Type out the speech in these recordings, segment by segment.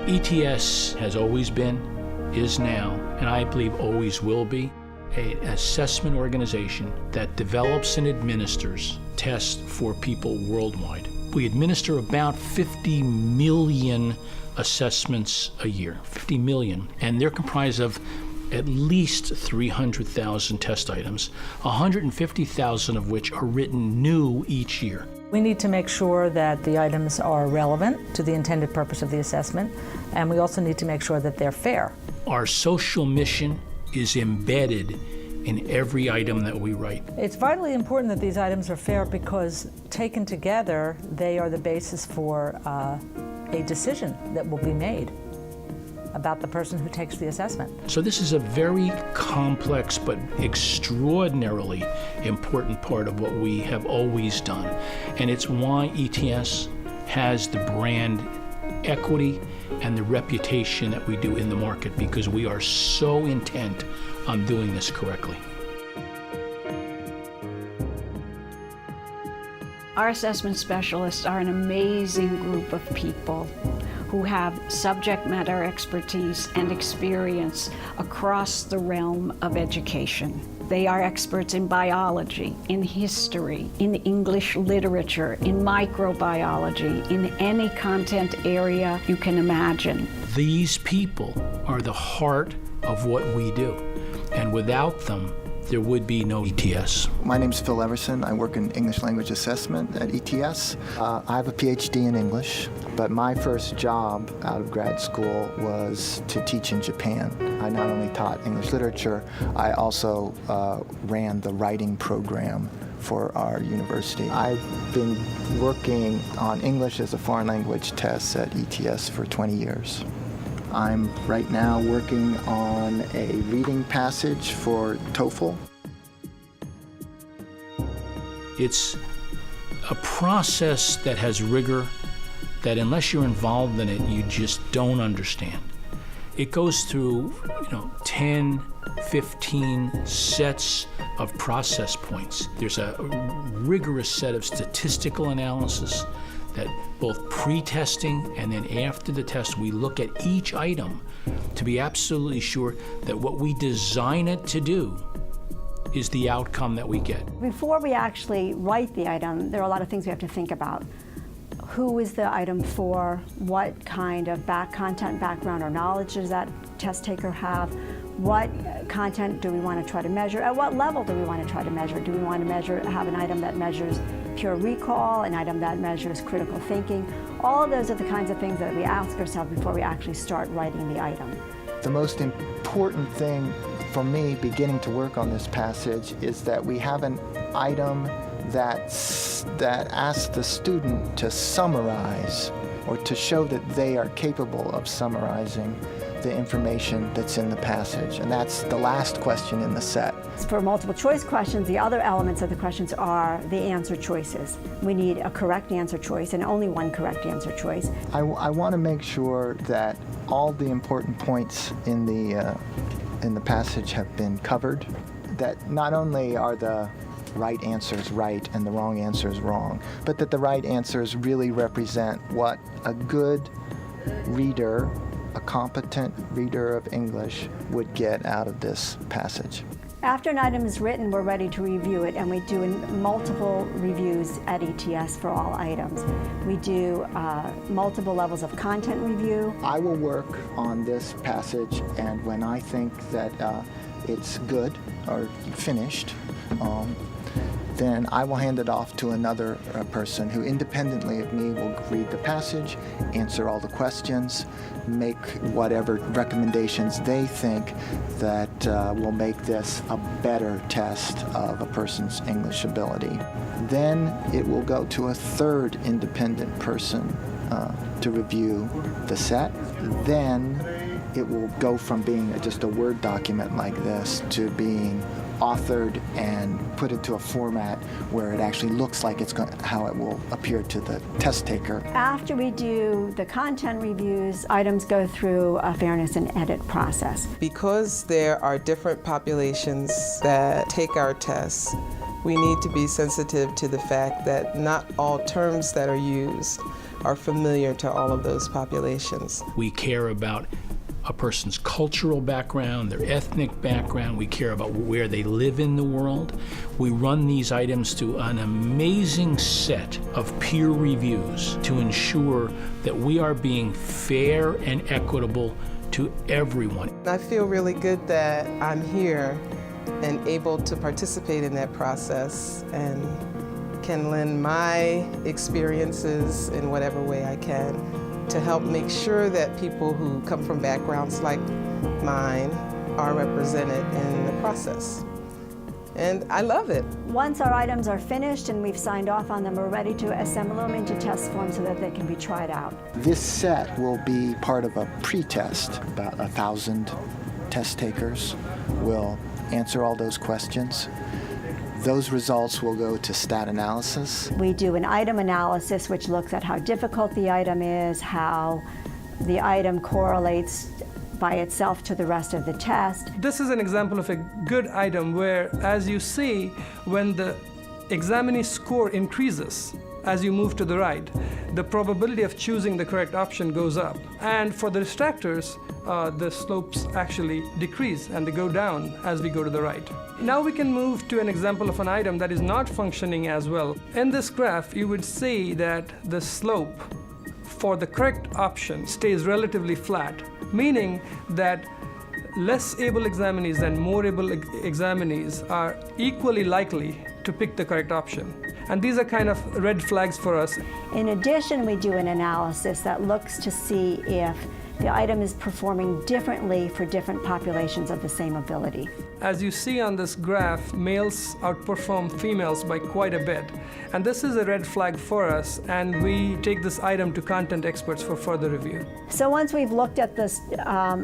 ETS has always been, is now, and I believe always will be, an assessment organization that develops and administers tests for people worldwide. We administer about 50 million assessments a year, 50 million, and they're comprised of at least 300,000 test items, 150,000 of which are written new each year. We need to make sure that the items are relevant to the intended purpose of the assessment, and we also need to make sure that they're fair. Our social mission is embedded in every item that we write. It's vitally important that these items are fair because taken together, they are the basis for a decision that will be made about the person who takes the assessment. So this is a very complex but extraordinarily important part of what we have always done. And it's why ETS has the brand equity and the reputation that we do in the market, because we are so intent on doing this correctly. Our assessment specialists are an amazing group of people who have subject matter expertise and experience across the realm of education. They are experts in biology, in history, in English literature, in microbiology, in any content area you can imagine. These people are the heart of what we do, and without them, there would be no ETS. My name is Phil Everson. I work in English language assessment at ETS. I have a PhD in English, but my first job out of grad school was to teach in Japan. I not only taught English literature, I also ran the writing program for our university. I've been working on English as a foreign language tests at ETS for 20 years. I'm right now working on a reading passage for TOEFL. It's a process that has rigor that unless you're involved in it, you just don't understand. It goes through, 10, 15 sets of process points. There's a rigorous set of statistical analysis that both pre-testing and then after the test, we look at each item to be absolutely sure that what we design it to do is the outcome that we get. Before we actually write the item, there are a lot of things we have to think about. Who is the item for? What kind of content, background, or knowledge does that test taker have? What content do we want to try to measure? At what level do we want to try to measure? Do we want to have an item that measures pure recall, an item that measures critical thinking? All of those are the kinds of things that we ask ourselves before we actually start writing the item. The most important thing for me beginning to work on this passage is that we have an item that asks the student to summarize or to show that they are capable of summarizing the information that's in the passage. And that's the last question in the set. For multiple choice questions, the other elements of the questions are the answer choices. We need a correct answer choice and only one correct answer choice. I want to make sure that all the important points in the passage have been covered, that not only are the right answers right and the wrong answers wrong, but that the right answers really represent what a good reader, a competent reader of English would get out of this passage. After an item is written, we're ready to review it, and we do multiple reviews at ETS for all items. We do multiple levels of content review. I will work on this passage, and when I think that it's good or finished, then I will hand it off to another person who independently of me will read the passage, answer all the questions, make whatever recommendations they think that will make this a better test of a person's English ability. Then it will go to a third independent person to review the set. Then it will go from being just a Word document like this to being authored and put into a format where it actually looks like how it will appear to the test taker. After we do the content reviews, items go through a fairness and edit process. Because there are different populations that take our tests, We need to be sensitive to the fact that not all terms that are used are familiar to all of those populations. We care about a person's cultural background, their ethnic background. We care about where they live in the world. We run these items through an amazing set of peer reviews to ensure that we are being fair and equitable to everyone. I feel really good that I'm here and able to participate in that process and can lend my experiences in whatever way I can to help make sure that people who come from backgrounds like mine are represented in the process. And I love it. Once our items are finished and we've signed off on them, we're ready to assemble them into test forms so that they can be tried out. This set will be part of a pre-test. About 1,000 test takers will answer all those questions. Those results will go to stat analysis. We do an item analysis, which looks at how difficult the item is, how the item correlates by itself to the rest of the test. This is an example of a good item where, as you see, when the examinee's score increases as you move to the right, the probability of choosing the correct option goes up. And for the distractors, the slopes actually decrease and they go down as we go to the right. Now we can move to an example of an item that is not functioning as well. In this graph, you would see that the slope for the correct option stays relatively flat, meaning that less able examinees and more able examinees are equally likely to pick the correct option. And these are kind of red flags for us. In addition, we do an analysis that looks to see if the item is performing differently for different populations of the same ability. As you see on this graph, males outperform females by quite a bit. And this is a red flag for us, and we take this item to content experts for further review. So once we've looked at the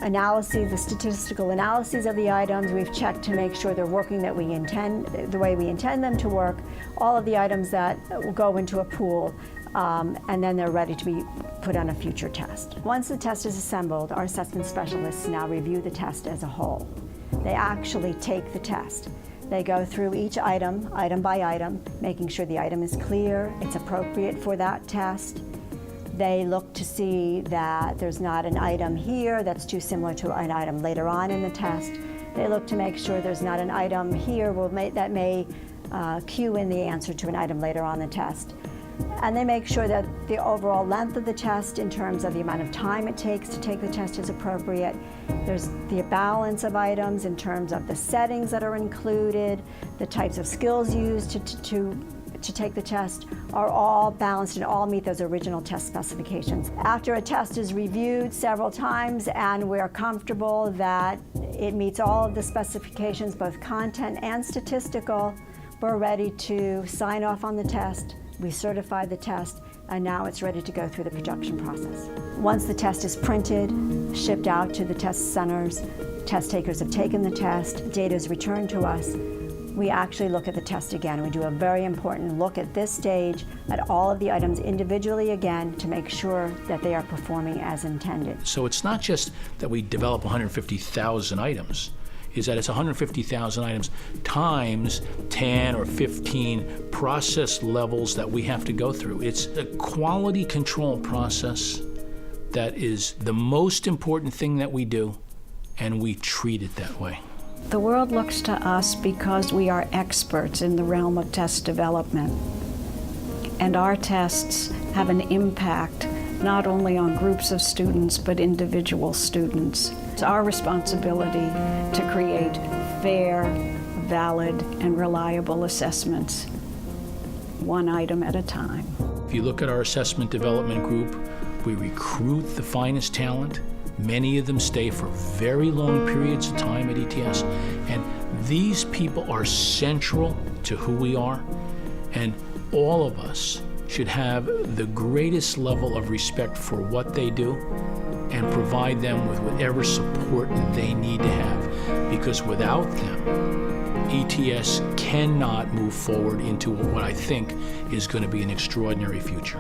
analyses, the statistical analyses of the items, we've checked to make sure they're working the way we intend them to work, all of the items that will go into a pool, and then they're ready to be put on a future test. Once the test is assembled, our assessment specialists now review the test as a whole. They actually take the test. They go through each item, item by item, making sure the item is clear, it's appropriate for that test. They look to see that there's not an item here that's too similar to an item later on in the test. They look to make sure there's not an item here that may cue in the answer to an item later on in the test. And they make sure that the overall length of the test in terms of the amount of time it takes to take the test is appropriate. There's the balance of items in terms of the settings that are included, the types of skills used to take the test are all balanced and all meet those original test specifications. After a test is reviewed several times and we're comfortable that it meets all of the specifications, both content and statistical, we're ready to sign off on the test. We certify the test, and now it's ready to go through the production process. Once the test is printed, shipped out to the test centers, test takers have taken the test, data is returned to us, we actually look at the test again. We do a very important look at this stage at all of the items individually again to make sure that they are performing as intended. So it's not just that we develop 150,000 items, is that it's 150,000 items times 10 or 15 process levels that we have to go through. It's a quality control process that is the most important thing that we do, and we treat it that way. The world looks to us because we are experts in the realm of test development. And our tests have an impact not only on groups of students, but individual students. It's our responsibility to create fair, valid, and reliable assessments, one item at a time. If you look at our assessment development group, we recruit the finest talent. Many of them stay for very long periods of time at ETS, and these people are central to who we are, and all of us should have the greatest level of respect for what they do and provide them with whatever support they need to have, because without them, ETS cannot move forward into what I think is going to be an extraordinary future.